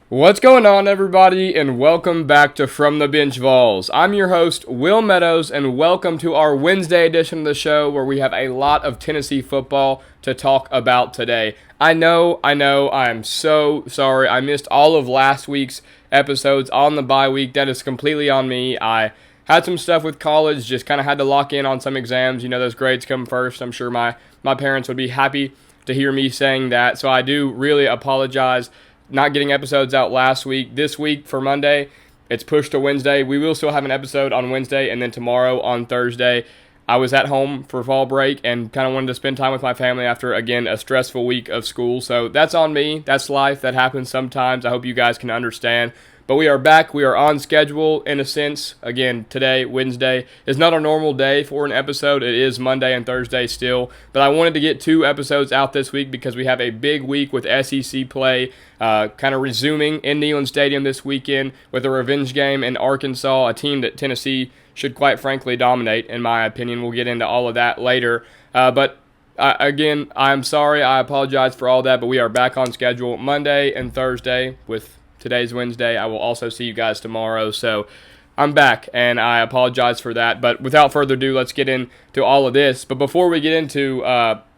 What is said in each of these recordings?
What's going on, everybody, and welcome back to From The Bench Vols. I'm your host, Will Meadows, and welcome to our Wednesday edition of the show where we have a lot of Tennessee football to talk about today. I know, I'm so sorry. I missed all of last week's episodes on the bye week. That is completely on me. I had some stuff with college, just kind of had to lock in on some exams. You know, those grades come first. I'm sure my parents would be happy to hear me saying that, so I do really apologize not getting episodes out last week. This week for Monday, it's pushed to Wednesday. We will still have an episode on Wednesday, and then tomorrow on Thursday. I was at home for fall break and kind of wanted to spend time with my family after, again, a stressful week of school. So that's on me. That's life. That happens sometimes. I hope you guys can understand. But we are back. We are on schedule in a sense. Again, today, Wednesday, is not a normal day for an episode. It is Monday and Thursday still. But I wanted to get 2 episodes out this week because we have a big week with SEC play kind of resuming in Neyland Stadium this weekend with a revenge game in Arkansas, a team that Tennessee should quite frankly dominate, in my opinion. We'll get into all of that later. Again, I'm sorry. I apologize for all that, but we are back on schedule Monday and Thursday with today's Wednesday. I will also see you guys tomorrow. So I'm back, and I apologize for that. But without further ado, let's get into all of this. But before we get into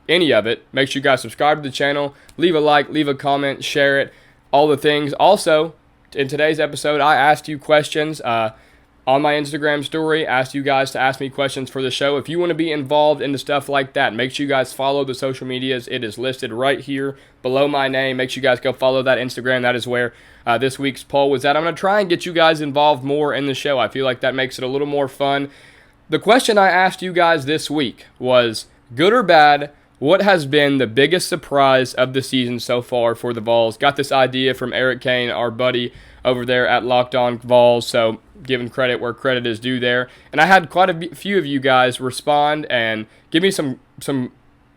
any of it, make sure you guys subscribe to the channel, leave a like, leave a comment, share it, all the things. Also, in today's episode, I asked you questions on my Instagram story, asked you guys to ask me questions for the show. If you want to be involved into stuff like that, make sure you guys follow the social medias. It is listed right here below my name. Make sure you guys go follow that Instagram. That is where this week's poll was at. I'm going to try and get you guys involved more in the show. I feel like that makes it a little more fun. The question I asked you guys this week was, good or bad, what has been the biggest surprise of the season so far for the Vols? Got this idea from Eric Kane, our buddy over there at Locked On Vols, so giving credit where credit is due there. And I had quite a few of you guys respond and give me some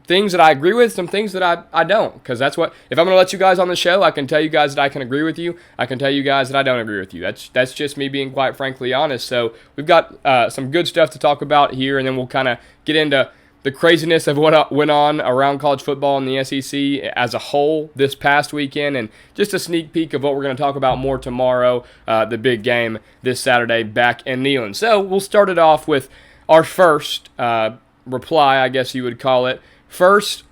things that I agree with, some things that I don't, because that's what, if I'm going to let you guys on the show, I can tell you guys that I can agree with you. I can tell you guys that I don't agree with you. That's just me being quite frankly honest. So we've got some good stuff to talk about here, and then we'll kind of get into the craziness of what went on around college football in the SEC as a whole this past weekend, and just a sneak peek of what we're going to talk about more tomorrow, the big game this Saturday back in Neyland. So we'll start it off with our first reply, I guess you would call it. First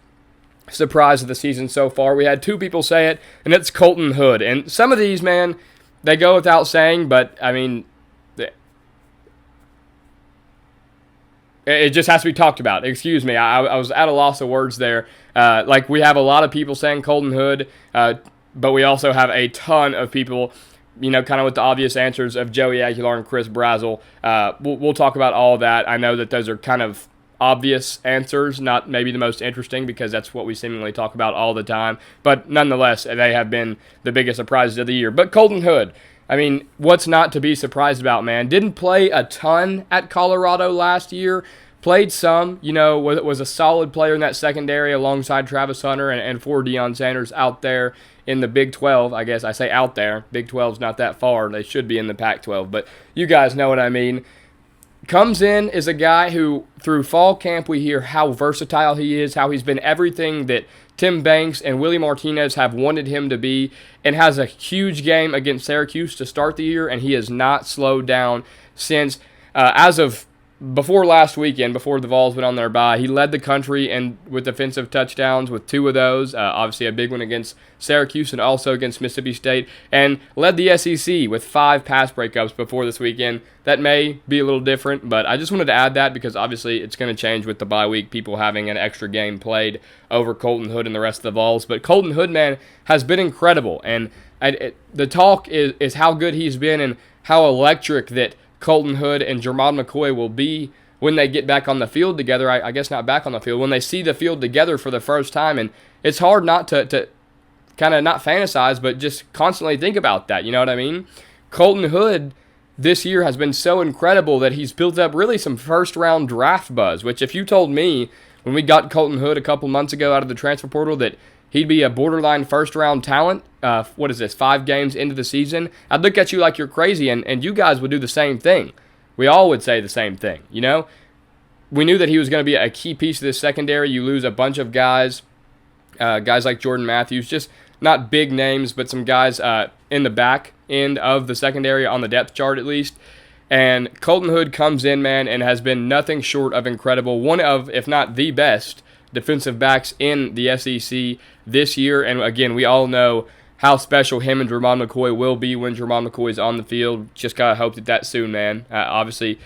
surprise of the season so far. We had 2 people say it, and it's Colton Hood. And some of these, man, they go without saying, but, I mean, it just has to be talked about. Excuse me. I was at a loss of words there. We have a lot of people saying Colton Hood, but we also have a ton of people, kind of with the obvious answers of Joey Aguilar and Chris Brazel. We'll talk about all of that. I know that those are kind of obvious answers, not maybe the most interesting because that's what we seemingly talk about all the time. But nonetheless, they have been the biggest surprises of the year. But Colton Hood, I mean, what's not to be surprised about, man? Didn't play a ton at Colorado last year. Played some, was a solid player in that secondary alongside Travis Hunter and for Deion Sanders out there in the Big 12. I guess I say out there. Big 12's not that far. They should be in the Pac-12, but you guys know what I mean. Comes in is a guy who, through fall camp, we hear how versatile he is, how he's been everything that Tim Banks and Willie Martinez have wanted him to be, and has a huge game against Syracuse to start the year, and he has not slowed down since, as of before last weekend, before the Vols went on their bye. He led the country with defensive touchdowns with 2 of those, obviously a big one against Syracuse and also against Mississippi State, and led the SEC with 5 pass breakups before this weekend. That may be a little different, but I just wanted to add that because obviously it's going to change with the bye week, people having an extra game played over Colton Hood and the rest of the Vols. But Colton Hood, man, has been incredible, and the talk is how good he's been and how electric that Colton Hood and Jermod McCoy will be when they get back on the field together. I guess not back on the field, when they see the field together for the first time. And it's hard not to kind of not fantasize, but just constantly think about that. You know what I mean? Colton Hood this year has been so incredible that he's built up really some first-round draft buzz, which if you told me when we got Colton Hood a couple months ago out of the transfer portal that he'd be a borderline first-round talent, 5 games into the season, I'd look at you like you're crazy, and you guys would do the same thing. We all would say the same thing, We knew that he was going to be a key piece of this secondary. You lose a bunch of guys like Jordan Matthews, just not big names, but some guys in the back end of the secondary on the depth chart at least. And Colton Hood comes in, man, and has been nothing short of incredible. One of, if not the best, defensive backs in the SEC this year. And again, we all know how special him and Jermon McCoy will be when Jermon McCoy is on the field. Just gotta hope that soon, man. Obviously,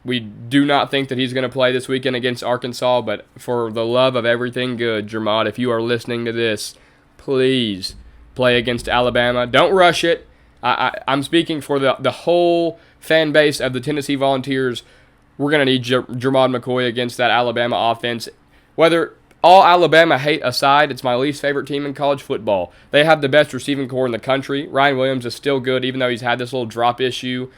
we do not think that he's going to play this weekend against Arkansas, but for the love of everything good, Jermon, if you are listening to this, please play against Alabama. Don't rush it. I'm speaking for the whole fan base of the Tennessee Volunteers. We're going to need Jermon McCoy against that Alabama offense. Whether all Alabama hate aside, it's my least favorite team in college football. They have the best receiving core in the country. Ryan Williams is still good, even though he's had this little drop issue.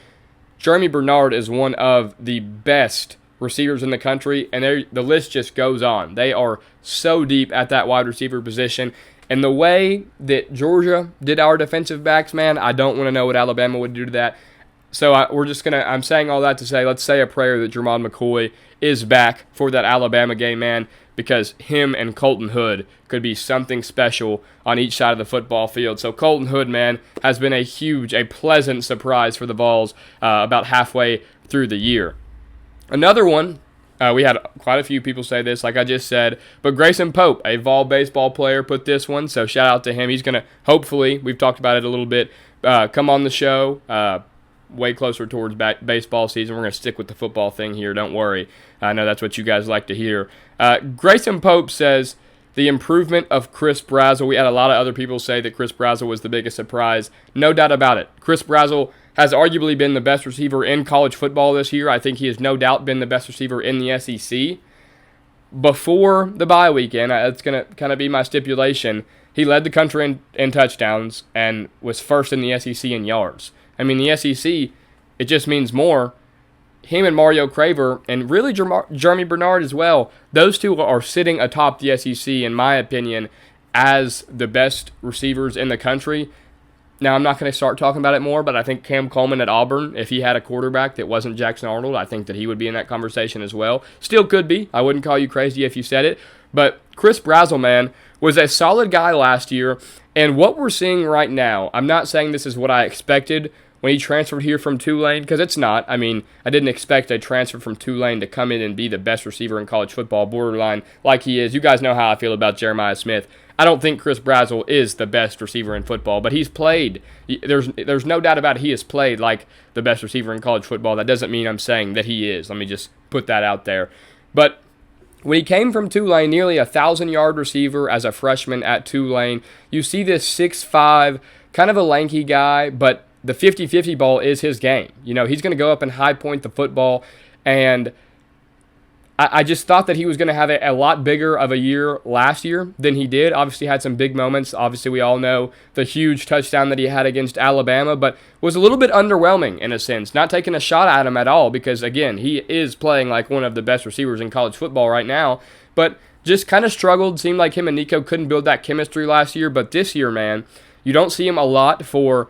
Jeremy Bernard is one of the best receivers in the country, and the list just goes on. They are so deep at that wide receiver position. And the way that Georgia did our defensive backs, man, I don't want to know what Alabama would do to that. So I'm saying all that to say, let's say a prayer that Jermon McCoy is back for that Alabama game, man, because him and Colton Hood could be something special on each side of the football field. So Colton Hood, man, has been a pleasant surprise for the Vols about halfway through the year. Another one, we had quite a few people say this, like I just said, but Grayson Pope, a Vol baseball player, put this one, so shout out to him. He's going to, hopefully, we've talked about it a little bit, come on the show way closer towards baseball season. We're going to stick with the football thing here, don't worry. I know that's what you guys like to hear. Grayson Pope says, the improvement of Chris Brazzell. We had a lot of other people say that Chris Brazzell was the biggest surprise. No doubt about it. Chris Brazzell has arguably been the best receiver in college football this year. I think he has no doubt been the best receiver in the SEC. Before the bye weekend, it's going to kind of be my stipulation, he led the country in touchdowns and was first in the SEC in yards. I mean, the SEC, it just means more. Him and Mario Craver, and really Jeremy Bernard as well, those two are sitting atop the SEC, in my opinion, as the best receivers in the country. Now, I'm not going to start talking about it more, but I think Cam Coleman at Auburn, if he had a quarterback that wasn't Jackson Arnold, I think that he would be in that conversation as well. Still could be. I wouldn't call you crazy if you said it. But Chris Brazzell, man, was a solid guy last year, and what we're seeing right now, I'm not saying this is what I expected when he transferred here from Tulane, because it's not. I mean, I didn't expect a transfer from Tulane to come in and be the best receiver in college football, borderline like he is. You guys know how I feel about Jeremiah Smith. I don't think Chris Brazzell is the best receiver in football, but he's played. There's no doubt about it. He has played like the best receiver in college football. That doesn't mean I'm saying that he is. Let me just put that out there. But when he came from Tulane, nearly 1,000-yard receiver as a freshman at Tulane, you see this 6'5", kind of a lanky guy, but the 50-50 ball is his game. You know, he's going to go up and high point the football, and I just thought that he was going to have a lot bigger of a year last year than he did. Obviously had some big moments. Obviously we all know the huge touchdown that he had against Alabama, but was a little bit underwhelming in a sense. Not taking a shot at him at all because, again, he is playing like one of the best receivers in college football right now, but just kind of struggled. Seemed like him and Nico couldn't build that chemistry last year, but this year, man, you don't see him a lot for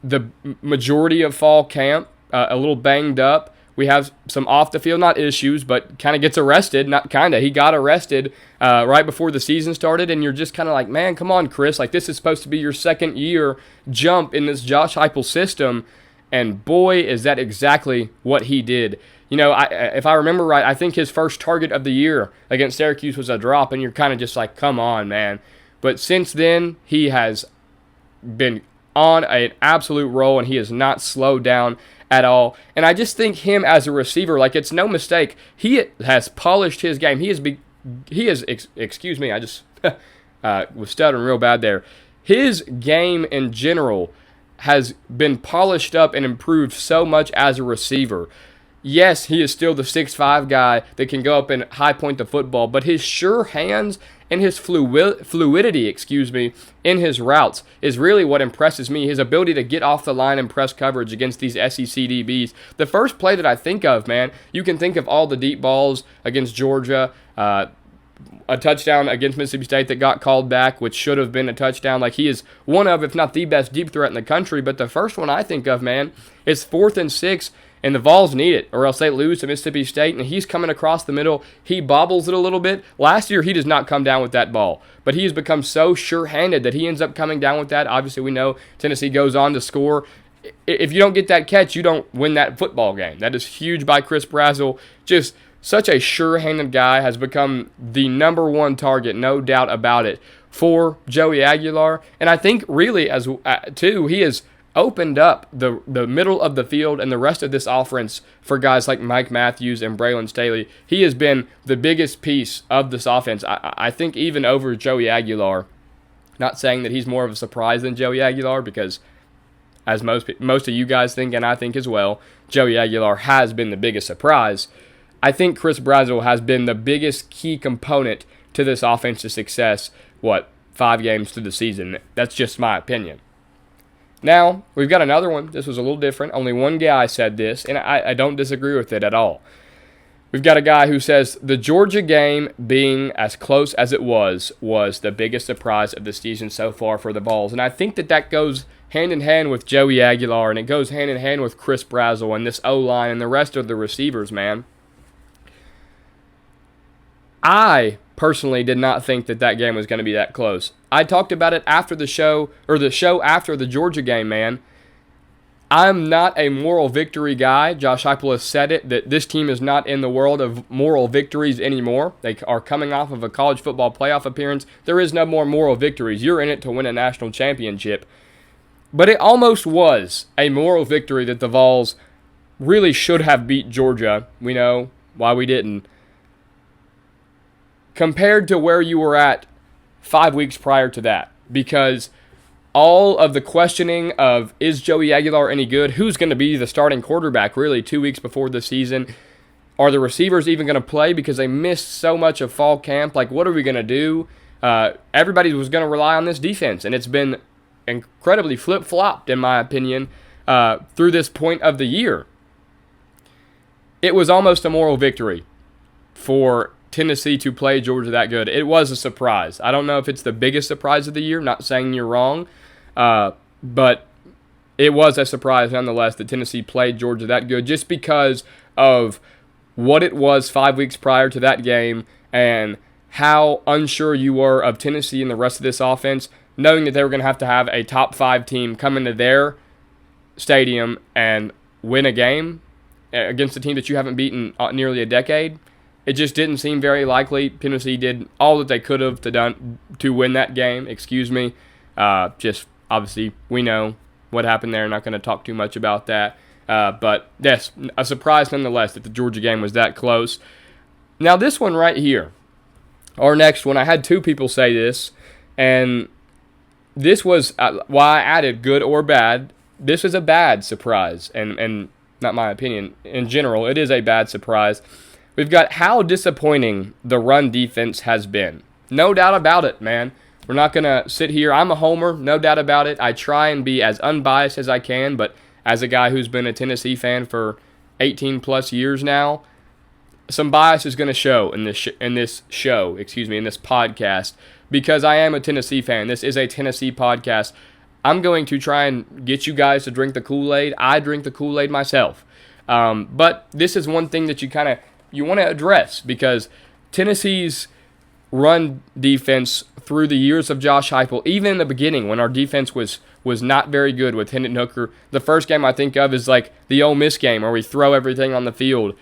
the majority of fall camp, a little banged up. We have some off the field, not issues, but kind of gets arrested. He got arrested right before the season started, and you're just kind of like, man, come on, Chris. Like, this is supposed to be your second year jump in this Josh Heupel system, and boy, is that exactly what he did. You know, if I remember right, I think his first target of the year against Syracuse was a drop, and you're kind of just like, come on, man. But since then, he has been on an absolute roll, and he has not slowed down at all. And I just think him as a receiver, like, it's no mistake, he has polished his game. Excuse me, I just was stuttering real bad there. His game in general has been polished up and improved so much as a receiver. Yes, he is still the 6'5" guy that can go up and high point the football, but his sure hands and his fluidity, in his routes is really what impresses me. His ability to get off the line and press coverage against these SEC DBs. The first play that I think of, man, you can think of all the deep balls against Georgia, a touchdown against Mississippi State that got called back, which should have been a touchdown. Like, he is one of, if not the best deep threat in the country. But the first one I think of, man, is 4th and 6, And the Vols need it, or else they lose to Mississippi State, and he's coming across the middle. He bobbles it a little bit. Last year, he does not come down with that ball, but he has become so sure-handed that he ends up coming down with that. Obviously, we know Tennessee goes on to score. If you don't get that catch, you don't win that football game. That is huge by Chris Brazzell. Just such a sure-handed guy, has become the number one target, no doubt about it, for Joey Aguilar. And I think really, as too, he has opened up the middle of the field and the rest of this offense for guys like Mike Matthews and Braylon Staley. He has been the biggest piece of this offense. I think even over Joey Aguilar. Not saying that he's more of a surprise than Joey Aguilar, because as most of you guys think, and I think as well, Joey Aguilar has been the biggest surprise. I think Chris Brazzell has been the biggest key component to this offensive success, 5 games through the season. That's just my opinion. Now, we've got another one. This was a little different. Only one guy said this, and I don't disagree with it at all. We've got a guy who says the Georgia game being as close as it was the biggest surprise of the season so far for the Vols. And I think that goes hand in hand with Joey Aguilar, and it goes hand in hand with Chris Brazzell and this O-line and the rest of the receivers, man. I personally did not think that game was going to be that close. I talked about it after the show after the Georgia game, man. I'm not a moral victory guy. Josh Heupel has said it, that this team is not in the world of moral victories anymore. They are coming off of a college football playoff appearance. There is no more moral victories. You're in it to win a national championship. But it almost was a moral victory that the Vols really should have beat Georgia. We know why we didn't. Compared to where you were at 5 weeks prior to that. Because all of the questioning of, is Joey Aguilar any good? Who's going to be the starting quarterback, really, 2 weeks before the season? Are the receivers even going to play because they missed so much of fall camp? Like, what are we going to do? Everybody was going to rely on this defense, and it's been incredibly flip-flopped, in my opinion, through this point of the year. It was almost a moral victory for Tennessee to play Georgia that good. It was a surprise. I don't know if it's the biggest surprise of the year. Not saying you're wrong, but it was a surprise nonetheless that Tennessee played Georgia that good, just because of what it was 5 weeks prior to that game and how unsure you were of Tennessee and the rest of this offense, knowing that they were going to have a top 5 team come into their stadium and win a game against a team that you haven't beaten nearly a decade. It just didn't seem very likely. Tennessee did all that they could have to win that game. Just obviously we know what happened there. Not going to talk too much about that. But yes, a surprise nonetheless that the Georgia game was that close. Now this one right here, our next one, I had 2 people say this, and this was why I added good or bad. This is a bad surprise, and not my opinion. In general, it is a bad surprise. We've got how disappointing the run defense has been. No doubt about it, man. We're not going to sit here. I'm a homer, no doubt about it. I try and be as unbiased as I can, but as a guy who's been a Tennessee fan for 18-plus years now, some bias is going to show in this podcast, because I am a Tennessee fan. This is a Tennessee podcast. I'm going to try and get you guys to drink the Kool-Aid. I drink the Kool-Aid myself. But this is one thing that you want to address, because Tennessee's run defense through the years of Josh Heupel, even in the beginning when our defense was not very good with Hendon Hooker, the first game I think of is like the Ole Miss game where we throw everything on the field.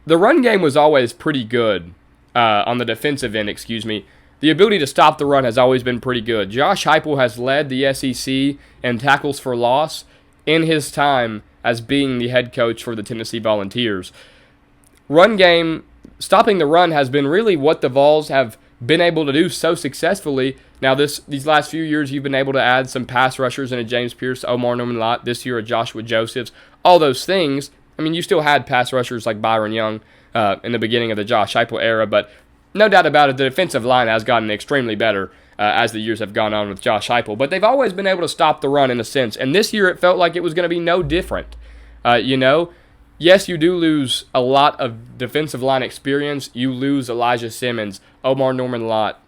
The run game was always pretty good on the defensive end, The ability to stop the run has always been pretty good. Josh Heupel has led the SEC in tackles for loss in his time as being the head coach for the Tennessee Volunteers. Run game, stopping the run has been really what the Vols have been able to do so successfully. Now, these last few years, you've been able to add some pass rushers in a James Pierce, Omar Norman-Lott, this year a Joshua Josephs, all those things. I mean, you still had pass rushers like Byron Young in the beginning of the Josh Heupel era, but no doubt about it, the defensive line has gotten extremely better as the years have gone on with Josh Heupel. But they've always been able to stop the run in a sense, and this year it felt like it was going to be no different. Yes, you do lose a lot of defensive line experience. You lose Elijah Simmons, Omar Norman-Lott,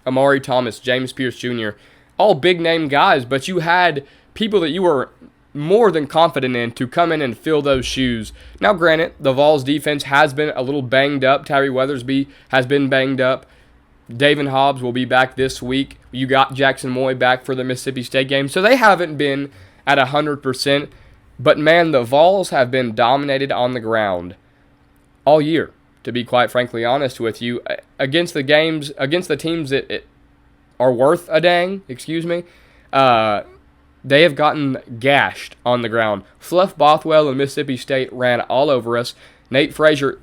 Amari Thomas, James Pierce Jr., all big-name guys, but you had people that you were more than confident in to come in and fill those shoes. Now, granted, the Vols defense has been a little banged up. Tyree Weathersby has been banged up. David Hobbs will be back this week. You got Jackson Moy back for the Mississippi State game. So they haven't been at 100%. But, man, the Vols have been dominated on the ground all year, to be quite frankly honest with you. Against the teams that are worth a dang, they have gotten gashed on the ground. Fluff Bothwell and Mississippi State ran all over us. Nate Frazier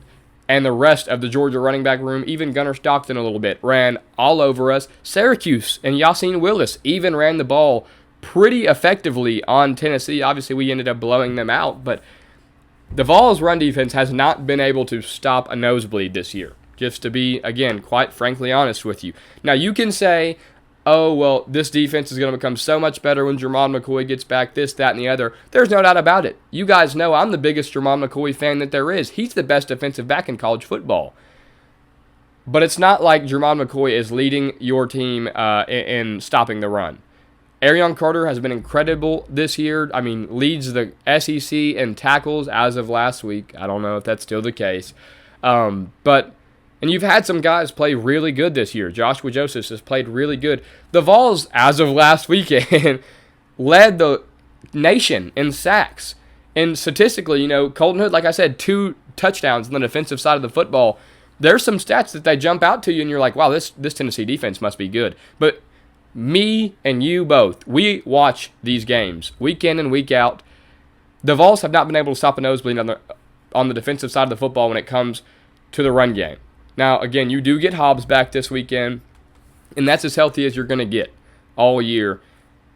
and the rest of the Georgia running back room, even Gunnar Stockton a little bit, ran all over us. Syracuse and Yassine Willis even ran the ball pretty effectively on Tennessee. Obviously, we ended up blowing them out, but the Vols' run defense has not been able to stop a nosebleed this year, just to be, again, quite frankly honest with you. Now, you can say, oh, well, this defense is going to become so much better when Jermon McCoy gets back, this, that, and the other. There's no doubt about it. You guys know I'm the biggest Jermon McCoy fan that there is. He's the best defensive back in college football. But it's not like Jermon McCoy is leading your team in stopping the run. Arion Carter has been incredible this year. I mean, leads the SEC in tackles as of last week. I don't know if that's still the case. And you've had some guys play really good this year. Joshua Joseph has played really good. The Vols, as of last weekend, led the nation in sacks. And statistically, Colton Hood, like I said, 2 touchdowns on the defensive side of the football. There's some stats that they jump out to you, and you're like, wow, this Tennessee defense must be good. But me and you both, we watch these games week in and week out. The Vols have not been able to stop a nosebleed on the defensive side of the football when it comes to the run game. Now, again, you do get Hobbs back this weekend, and that's as healthy as you're going to get all year.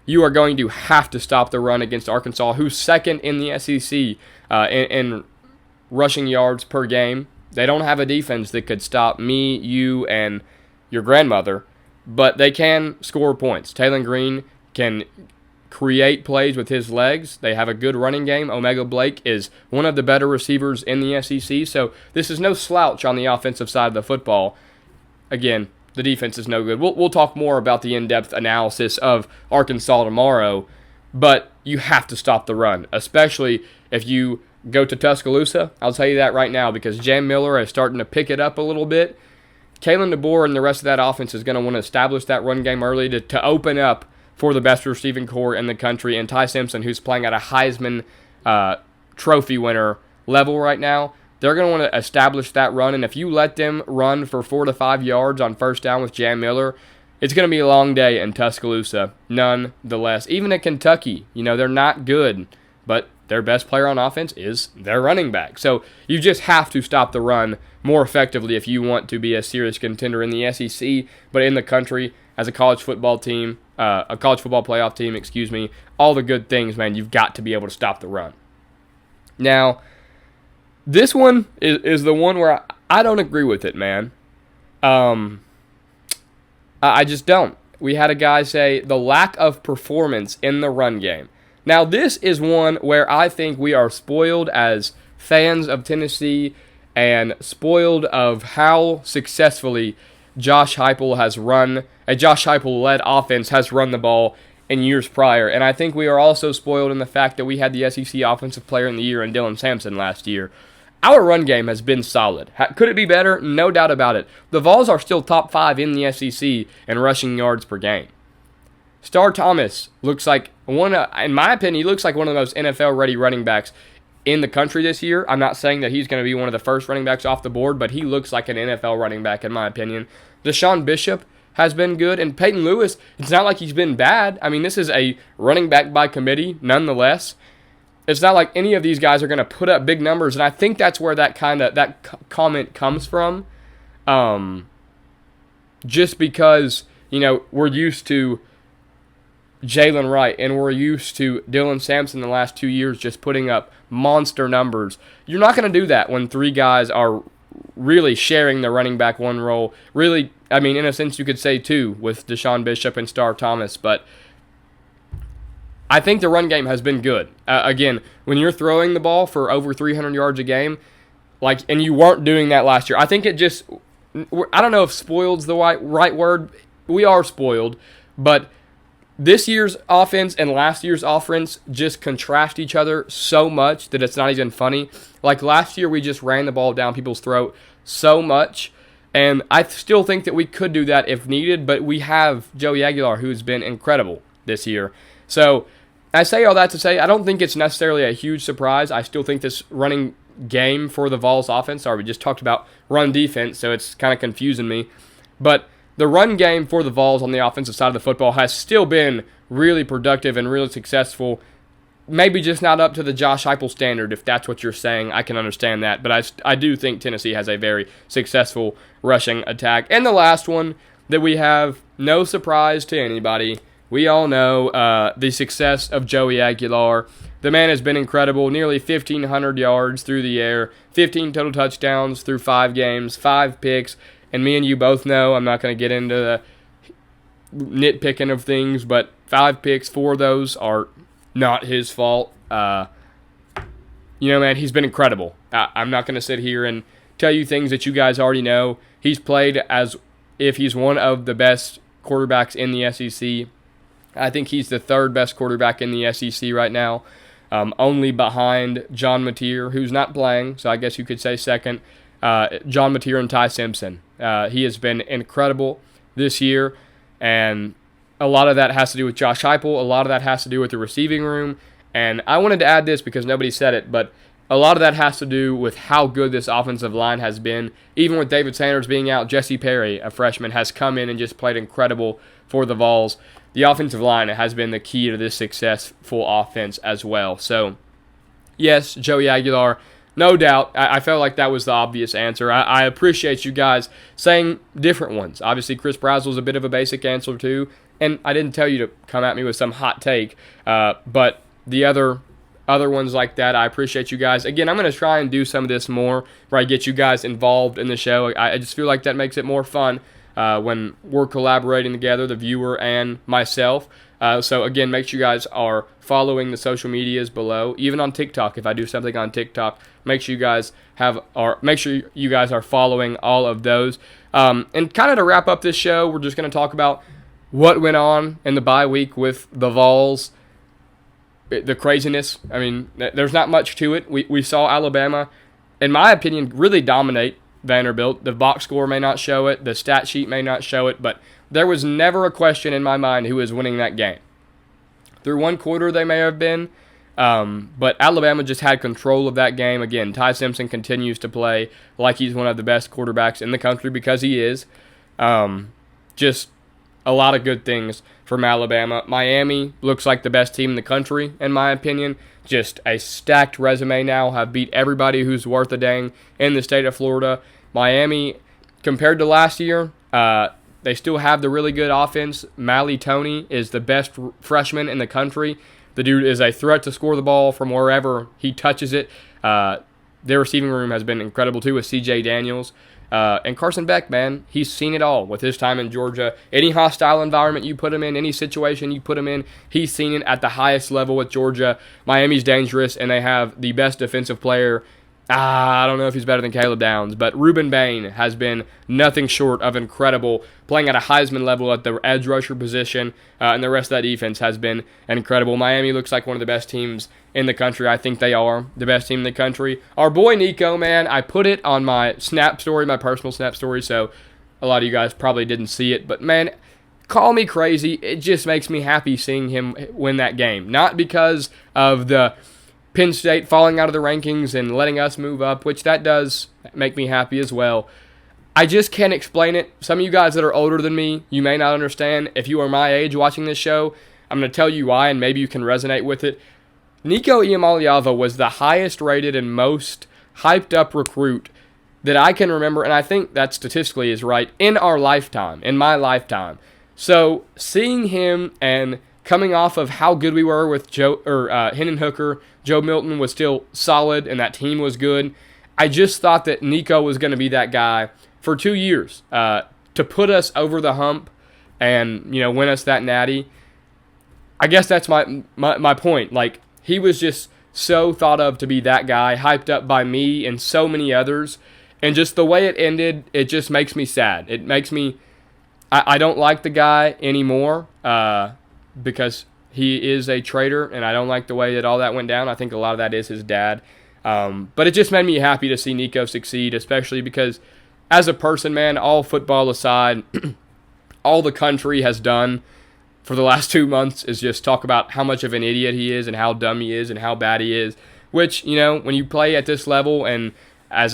You are going to have to stop the run against Arkansas, who's second in the SEC in rushing yards per game. They don't have a defense that could stop me, you, and your grandmother, but they can score points. Taylon Green can create plays with his legs. They have a good running game. Omega Blake is one of the better receivers in the SEC, so this is no slouch on the offensive side of the football. Again, the defense is no good. We'll talk more about the in-depth analysis of Arkansas tomorrow, but you have to stop the run, especially if you go to Tuscaloosa. I'll tell you that right now, because Jam Miller is starting to pick it up a little bit. Kalen DeBoer and the rest of that offense is going to want to establish that run game early to open up for the best receiving core in the country, and Ty Simpson, who's playing at a Heisman Trophy winner level right now. They're going to want to establish that run, and if you let them run for 4 to 5 yards on first down with Jam Miller, it's going to be a long day in Tuscaloosa, nonetheless. Even at Kentucky, they're not good, but their best player on offense is their running back. So you just have to stop the run more effectively if you want to be a serious contender in the SEC, but in the country as a college football team, a college football playoff team, all the good things, man, you've got to be able to stop the run. Now, this one is the one where I don't agree with it, man. I just don't. We had a guy say the lack of performance in the run game. Now, this is one where I think we are spoiled as fans of Tennessee and spoiled of how successfully Josh Heupel has run, a Josh Heupel-led offense has run the ball in years prior. And I think we are also spoiled in the fact that we had the SEC Offensive Player of the Year in Dylan Sampson last year. Our run game has been solid. Could it be better? No doubt about it. The Vols are still top 5 in the SEC in rushing yards per game. Star Thomas looks like in my opinion, he looks like one of the most NFL-ready running backs in the country this year. I'm not saying that he's going to be one of the first running backs off the board, but he looks like an NFL running back in my opinion. Deshaun Bishop has been good, and Peyton Lewis, it's not like he's been bad. I mean, this is a running back by committee, nonetheless. It's not like any of these guys are going to put up big numbers, and I think that's where that comment comes from. Just because, we're used to Jalen Wright, and we're used to Dylan Sampson the last 2 years just putting up monster numbers. You're not going to do that when 3 guys are really sharing the running back one role. Really, I mean, in a sense, you could say 2 with Deshaun Bishop and Star Thomas, but I think the run game has been good. Again, when you're throwing the ball for over 300 yards a game, and you weren't doing that last year, I think it just, I don't know if spoiled's the right word. We are spoiled, but this year's offense and last year's offense just contrast each other so much that it's not even funny. Like last year, we just ran the ball down people's throat so much, and I still think that we could do that if needed, but we have Joey Aguilar, who's been incredible this year. So I say all that to say I don't think it's necessarily a huge surprise. I still think this running game for the Vols offense, sorry, we just talked about run defense, so it's kind of confusing me, but the run game for the Vols on the offensive side of the football has still been really productive and really successful. Maybe just not up to the Josh Heupel standard, if that's what you're saying. I can understand that. But I do think Tennessee has a very successful rushing attack. And the last one that we have, no surprise to anybody, we all know the success of Joey Aguilar. The man has been incredible, nearly 1,500 yards through the air, 15 total touchdowns through 5 games, 5 picks. And me and you both know, I'm not going to get into the nitpicking of things, but 5 picks, 4 of those are not his fault. Man, he's been incredible. I'm not going to sit here and tell you things that you guys already know. He's played as if he's one of the best quarterbacks in the SEC. I think he's the 3rd best quarterback in the SEC right now, only behind John Mateer, who's not playing, so I guess you could say second. John Mateer and Ty Simpson. He has been incredible this year, and a lot of that has to do with Josh Heupel. A lot of that has to do with the receiving room, and I wanted to add this because nobody said it, but a lot of that has to do with how good this offensive line has been. Even with David Sanders being out, Jesse Perry, a freshman, has come in and just played incredible for the Vols. The offensive line has been the key to this successful offense as well. So, yes, Joey Aguilar, no doubt. I felt like that was the obvious answer. I appreciate you guys saying different ones. Obviously, Chris Brazel's a bit of a basic answer too, and I didn't tell you to come at me with some hot take, but the other ones like that, I appreciate you guys. Again, I'm going to try and do some of this more where I get you guys involved in the show. I just feel like that makes it more fun when we're collaborating together, the viewer and myself. So again, make sure you guys are following the social medias below, even on TikTok. If I do something on TikTok, make sure you guys are following all of those. And kind of to wrap up this show, we're just going to talk about what went on in the bye week with the Vols. The craziness. I mean, there's not much to it. We saw Alabama, in my opinion, really dominate Vanderbilt. The box score may not show it, the stat sheet may not show it, but there was never a question in my mind who was winning that game. Through one quarter, they may have been, but Alabama just had control of that game. Again, Ty Simpson continues to play like he's one of the best quarterbacks in the country because he is. Just a lot of good things from Alabama. Miami looks like the best team in the country, in my opinion. Just a stacked resume now. Have beat everybody who's worth a dang in the state of Florida. Miami, compared to last year, they still have the really good offense. Mally Toney is the best freshman in the country. The dude is a threat to score the ball from wherever he touches it. Their receiving room has been incredible too with C.J. Daniels. And Carson Beck, man, he's seen it all with his time in Georgia. Any hostile environment you put him in, any situation you put him in, he's seen it at the highest level with Georgia. Miami's dangerous, and they have the best defensive player. I don't know if he's better than Caleb Downs, but Reuben Bain has been nothing short of incredible, playing at a Heisman level at the edge rusher position, and the rest of that defense has been incredible. Miami looks like one of the best teams in the country. I think they are the best team in the country. Our boy Nico, man, I put it on my Snap story, my personal Snap story, so a lot of you guys probably didn't see it, but man, call me crazy. It just makes me happy seeing him win that game. Not because of the Penn State falling out of the rankings and letting us move up, which that does make me happy as well. I just can't explain it. Some of you guys that are older than me, you may not understand. If you are my age watching this show, I'm going to tell you why, and maybe you can resonate with it. Nico Iamaleava was the highest rated and most hyped up recruit that I can remember, and I think that statistically is right, in our lifetime, in my lifetime. So seeing him and coming off of how good we were with Hendon Hooker, Joe Milton was still solid, and that team was good. I just thought that Nico was going to be that guy for 2 years to put us over the hump and win us that natty. I guess that's my point. Like, he was just so thought of to be that guy, hyped up by me and so many others, and just the way it ended, it just makes me sad. It makes me. I don't like the guy anymore. because he is a traitor, and I don't like the way that all that went down. I think a lot of that is his dad. But it just made me happy to see Nico succeed, especially because as a person, man, all football aside, all the country has done for the last 2 months is just talk about how much of an idiot he is and how dumb he is and how bad he is, which, when you play at this level and at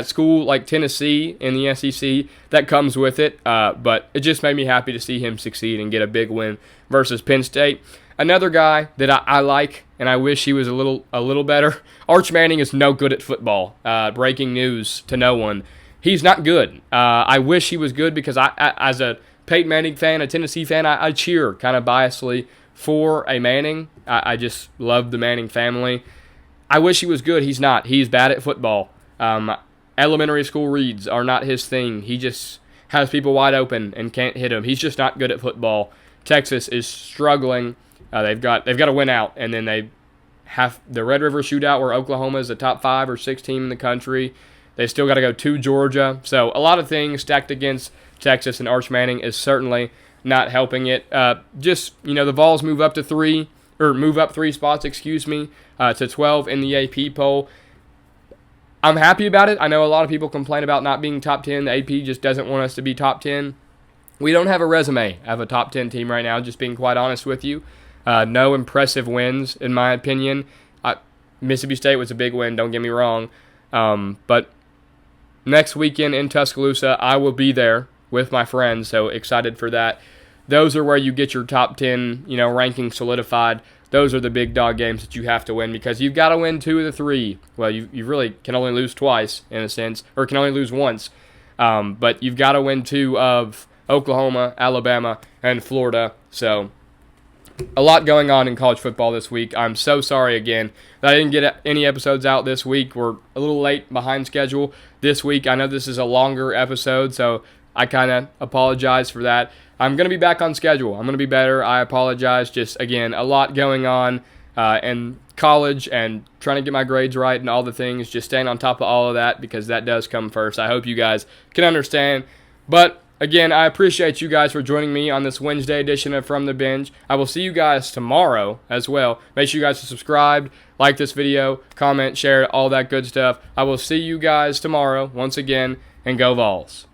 school like Tennessee in the SEC, that comes with it. But it just made me happy to see him succeed and get a big win versus Penn State. Another guy that I like, and I wish he was a little better. Arch Manning is no good at football. Breaking news to no one. He's not good. I wish he was good because I as a Peyton Manning fan, a Tennessee fan, I cheer kind of biasly for a Manning. I just love the Manning family. I wish he was good. He's not. He's bad at football. Elementary school reads are not his thing. He just has people wide open and can't hit them. He's just not good at football. Texas is struggling. They've got to win out, and then they have the Red River Shootout where Oklahoma is the top 5 or 6 team in the country. They've still got to go to Georgia. So a lot of things stacked against Texas, and Arch Manning is certainly not helping it. The Vols move up 3 spots, to 12 in the AP poll. I'm happy about it. I know a lot of people complain about not being top 10. The AP just doesn't want us to be top 10. We don't have a resume of a top 10 team right now, just being quite honest with you. No impressive wins, in my opinion. Mississippi State was a big win, don't get me wrong. But next weekend in Tuscaloosa, I will be there with my friends, so excited for that. Those are where you get your top 10, ranking solidified. Those are the big dog games that you have to win because you've got to win 2 of the 3. Well, you really can only lose twice, in a sense, or can only lose once. But you've got to win 2 of Oklahoma, Alabama, and Florida. So a lot going on in college football this week. I'm so sorry again that I didn't get any episodes out this week. We're a little late behind schedule this week. I know this is a longer episode, so I kind of apologize for that. I'm going to be back on schedule. I'm going to be better. I apologize. Just, again, a lot going on in college and trying to get my grades right and all the things. Just staying on top of all of that because that does come first. I hope you guys can understand. But again, I appreciate you guys for joining me on this Wednesday edition of From the Bench. I will see you guys tomorrow as well. Make sure you guys are subscribed, like this video, comment, share, all that good stuff. I will see you guys tomorrow once again, and go Vols.